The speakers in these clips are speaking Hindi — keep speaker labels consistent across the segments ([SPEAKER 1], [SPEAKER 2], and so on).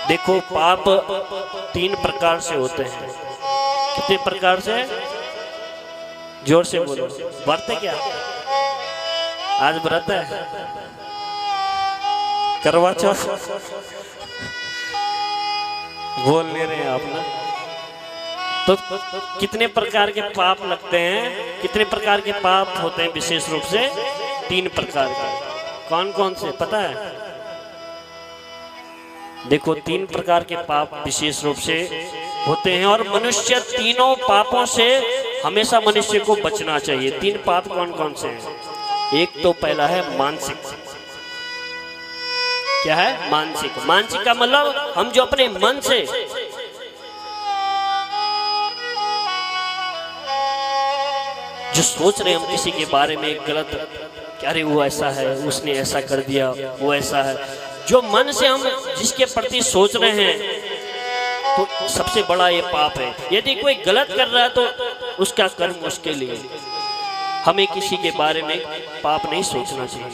[SPEAKER 1] देखो पाप 3 प्रकार से होते हैं। कितने प्रकार से? जोर से बोलो। व्रत है क्या? आज व्रत है? करवा चौथ बोल ले रहे हैं आप ना। तो कितने प्रकार के पाप लगते हैं? कितने प्रकार के पाप होते हैं? विशेष रूप से 3 प्रकार के। कौन कौन से पता है? देखो 3 प्रकार के पाप विशेष रूप से होते हैं और मनुष्य तीनों पापों से हमेशा मनुष्य को बचना चाहिए। 3 पाप कौन कौन से हैं? एक तो पहला है मानसिक। क्या है? मानसिक। मानसिक का मतलब हम जो अपने मन से जो सोच रहे हैं, हम किसी के बारे में गलत, अरे वो ऐसा है, उसने ऐसा कर दिया, वो ऐसा है, जो मन से हम जिसके प्रति सोच रहे हैं, तो सबसे बड़ा ये पाप है। यदि कोई गलत कर रहा है तो उसका कर्म उसके लिए। हमें किसी के बारे में पाप नहीं सोचना चाहिए,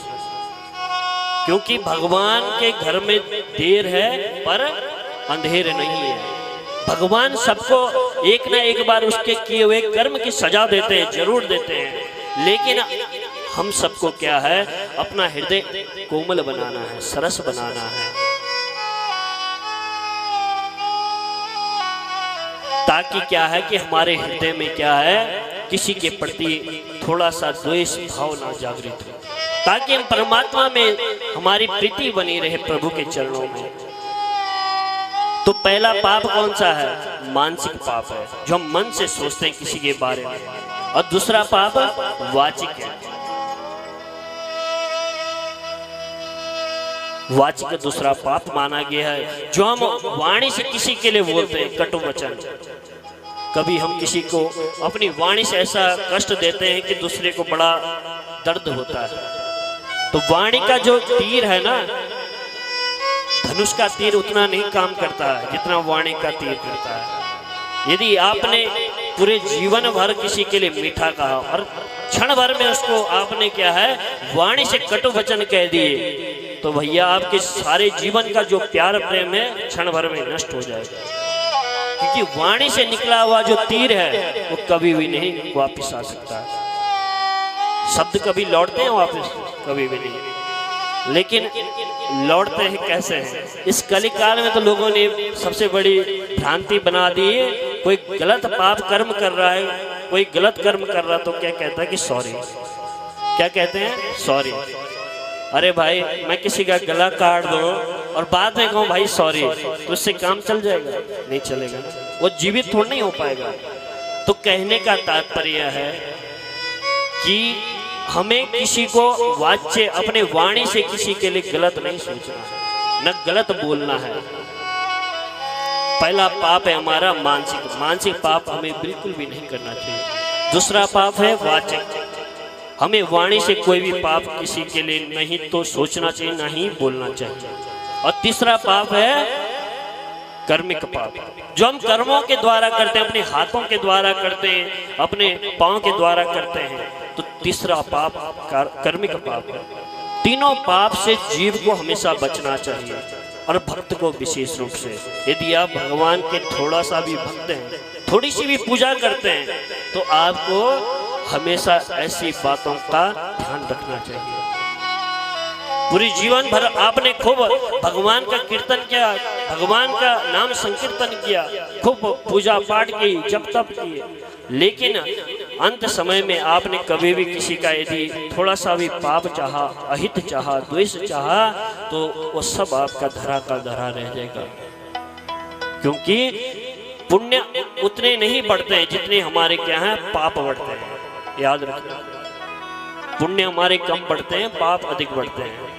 [SPEAKER 1] क्योंकि भगवान के घर में देर है पर अंधेर नहीं है। भगवान सबको एक ना एक बार उसके किए हुए कर्म की सजा देते हैं, जरूर देते हैं। लेकिन हम सबको क्या है, अपना हृदय कोमल बनाना है, सरस बनाना है, ताकि क्या है कि हमारे हृदय में क्या है, किसी के प्रति थोड़ा सा द्वेष भाव ना जागृत हो, ताकि हम परमात्मा में हमारी प्रीति बनी रहे प्रभु के चरणों में। तो पहला पाप कौन सा है? मानसिक पाप है, जो हम मन से सोचते हैं किसी के बारे में। और दूसरा पाप वाचिक है। वाचिक दूसरा पाप माना गया है, जो हम वाणी से किसी के लिए बोलते हैं, कटु वचन। कभी हम किसी को अपनी वाणी से ऐसा कष्ट देते हैं कि दूसरे को बड़ा दर्द होता है। तो वाणी का जो तीर है ना, धनुष का तीर उतना नहीं काम करता है जितना वाणी का तीर करता है। यदि आपने पूरे जीवन भर किसी के लिए मीठा कहा और क्षण भर में उसको आपने क्या है, वाणी से कटु वचन कह दिए, तो भैया आपके सारे जीवन का जो प्यार प्रेम है क्षण भर में नष्ट हो जाएगा। क्योंकि वाणी से निकला हुआ जो तीर है वो कभी भी नहीं वापिस आ सकता। शब्द कभी लौटते हैं वापिस? कभी भी नहीं। लेकिन लौटते हैं कैसे हैं? इस कलिकाल में तो लोगों ने सबसे बड़ी भ्रांति बना दी है। कोई गलत पाप कर्म कर रहा है, कोई गलत कर्म कर रहा, तो क्या कहता है कि सॉरी। क्या कहते हैं? सॉरी। अरे भाई, मैं किसी का गला काट दूं और बाद में कहूं भाई सॉरी, तो उससे काम चल जाएगा? नहीं चलेगा, वो जीवित थोड़ा नहीं हो पाएगा। तो कहने का तात्पर्य है कि हमें किसी को वाच्य अपने वाणी से किसी के लिए गलत नहीं सोचना है, न गलत बोलना है। पहला पाप है हमारा मानसिक। मानसिक पाप हमें बिल्कुल भी नहीं करना चाहिए। दूसरा पाप है वाचक। हमें वाणी से कोई भी पाप किसी के लिए नहीं तो सोचना चाहिए, ना ही बोलना चाहिए। और तीसरा पाप है कर्मिक पाप, जो हम कर्मों के द्वारा करते हैं, अपने हाथों के द्वारा करते हैं, अपने पांव के द्वारा करते हैं। तो तीसरा पाप कर्मिक पाप है। तीनों पाप से जीव को हमेशा बचना चाहिए, और भक्त को विशेष रूप से। यदि आप भगवान के थोड़ा सा भी भक्त हैं, थोड़ी सी भी पूजा करते हैं, तो आपको हमेशा ऐसी बातों का ध्यान रखना चाहिए। पूरी जीवन भर आपने खूब भगवान का कीर्तन किया, भगवान का नाम संकीर्तन किया, खूब पूजा पाठ की, जप तप किए, लेकिन अंत समय में आपने कभी भी किसी का यदि थोड़ा सा भी पाप चाहा, अहित चाहा, द्वेष चाहा, तो वो सब आपका धरा का धरा रह जाएगा। क्योंकि पुण्य उतने नहीं बढ़ते हैं जितने हमारे क्या हैं, पाप बढ़ते हैं। याद रखना, पुण्य हमारे कम बढ़ते हैं, पाप अधिक बढ़ते हैं।